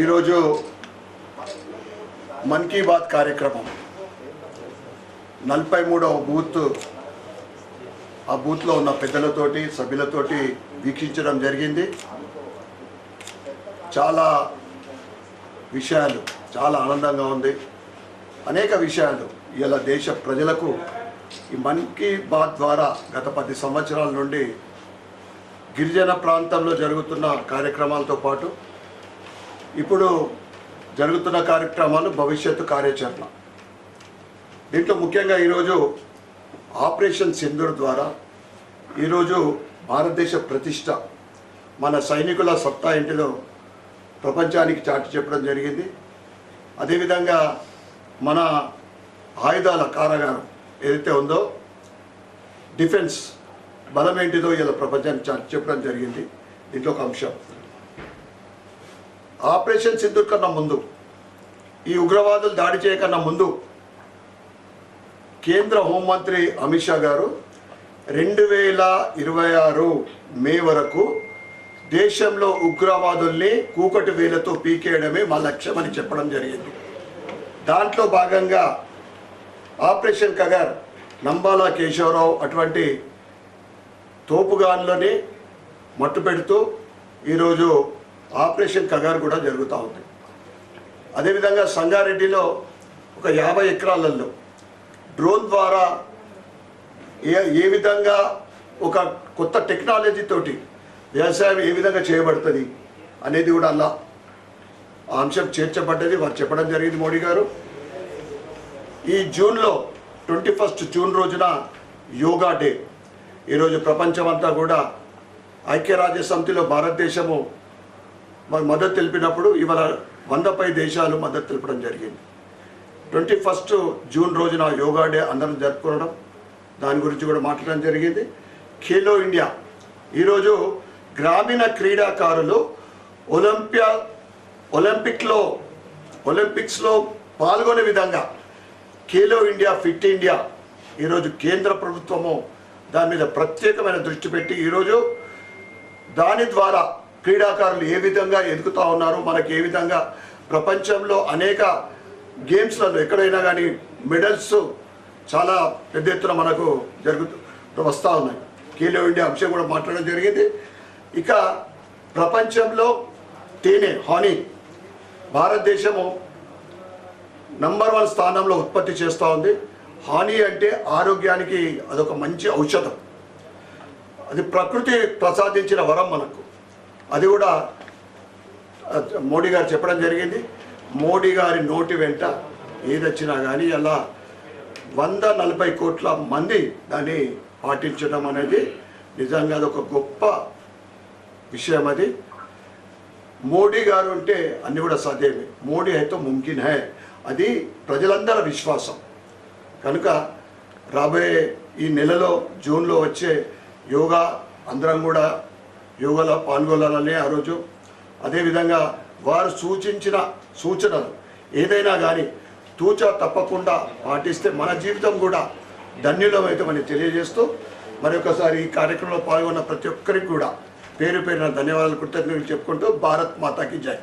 ఈరోజు మన్ కీ బాత్ కార్యక్రమం 43వ బూత్ ఆ బూత్లో ఉన్న పెద్దలతోటి సభ్యులతోటి వీక్షించడం జరిగింది. చాలా విషయాలు చాలా ఆనందంగా ఉంది. అనేక విషయాలు ఇలా దేశ ప్రజలకు ఈ మన్ కీ బాత్ ద్వారా గత 10 సంవత్సరాల నుండి గిరిజన ప్రాంతంలో జరుగుతున్న కార్యక్రమాలతో పాటు ఇప్పుడు జరుగుతున్న కార్యక్రమాలు భవిష్యత్తు కార్యాచరణ. దీంట్లో ముఖ్యంగా ఈరోజు ఆపరేషన్ సింధూర్ ద్వారా ఈరోజు భారతదేశ ప్రతిష్ట మన సైనికుల సత్తా ఇంటిలో ప్రపంచానికి చాటి చెప్పడం జరిగింది. అదేవిధంగా మన ఆయుధాల కారాగారం ఏదైతే ఉందో డిఫెన్స్ బలం ఏంటిదో ఇలా ప్రపంచానికి చాటి చెప్పడం జరిగింది. దీంట్లో ఒక అంశం ఆపరేషన్ సింధూర్ కన్నా ముందు, ఈ ఉగ్రవాదులు దాడి చేయకన్నా ముందు కేంద్ర హోంమంత్రి అమిత్ షా గారు 2026 మే వరకు దేశంలో ఉగ్రవాదుల్ని కూకటి వేలతో పీకేయడమే మా లక్ష్యమని చెప్పడం జరిగింది. దాంట్లో భాగంగా ఆపరేషన్ కగర్ నంబాలా కేశవరావు అటువంటి తోపుగాన్లని మట్టు పెడుతూ ఈరోజు ఆపరేషన్ కగర్ కూడా జరుగుతూ ఉంది. అదేవిధంగా సంగారెడ్డిలో ఒక 50 ఎకరాలలో డ్రోన్ ద్వారా ఏ విధంగా ఒక కొత్త టెక్నాలజీ తోటి వ్యవసాయం ఏ విధంగా చేయబడుతుంది అనేది కూడా అలా ఆ అంశం చేర్చబడ్డది. వారు చెప్పడం జరిగింది మోడీ గారు. ఈ జూన్లో 21 జూన్ రోజున యోగా డే. ఈరోజు ప్రపంచమంతా కూడా ఐక్యరాజ్య సమితిలో భారతదేశము మద్దతు తెలిపినప్పుడు ఇవాళ 100 దేశాలు మద్దతు తెలపడం జరిగింది. 21 జూన్ రోజున యోగా డే అందరం జరుపుకోవడం, దాని గురించి కూడా మాట్లాడడం జరిగింది. ఖేలో ఇండియా ఈరోజు గ్రామీణ క్రీడాకారులు ఒలింపిక్స్లో పాల్గొనే విధంగా ఖేలో ఇండియా ఫిట్ ఇండియా ఈరోజు కేంద్ర ప్రభుత్వము దాని మీద ప్రత్యేకమైన దృష్టి పెట్టి ఈరోజు దాని ద్వారా క్రీడాకారులు ఏ విధంగా ఎదుగుతూ ఉన్నారు, మనకి ఏ విధంగా ప్రపంచంలో అనేక గేమ్స్లలో ఎక్కడైనా కానీ మెడల్స్ చాలా పెద్ద ఎత్తున మనకు వస్తూ ఉన్నాయి. ఖేలో ఇండియా అంశం కూడా మాట్లాడడం జరిగింది. ఇక ప్రపంచంలో తేనె హానీ భారతదేశము నంబర్ 1 స్థానంలో ఉత్పత్తి చేస్తూ ఉంది. హానీ అంటే ఆరోగ్యానికి అదొక మంచి ఔషధం. అది ప్రకృతి ప్రసాదించిన వరం మనకు. అది కూడా మోడీ గారు చెప్పడం జరిగింది. మోడీ గారి నోటి వెంట ఏదొచ్చినా కానీ అలా 140 కోట్ల మంది దాన్ని పాటించడం అనేది నిజంగా అదొక గొప్ప విషయం. అది మోడీ గారు ఉంటే అన్నీ కూడా సాధ్యమే. మోడీ అయితే ముమ్కిన్ హై, అది ప్రజలందరి విశ్వాసం. కనుక రాబోయే ఈ నెలలో జూన్లో వచ్చే యోగా అందరం కూడా యోగాలో పాల్గొనాలని ఆ రోజు. అదేవిధంగా వారు సూచించిన సూచనలు ఏదైనా కానీ తూచా తప్పకుండా పాటిస్తే మన జీవితం కూడా ధన్యులమవుతామని తెలియజేస్తూ మరొకసారి ఈ కార్యక్రమంలో పాల్గొన్న ప్రతి ఒక్కరికి కూడా పేరు పేరున ధన్యవాదాలు కృతజ్ఞతలు చెప్పుకుంటూ భారత్ మాతాకి జై.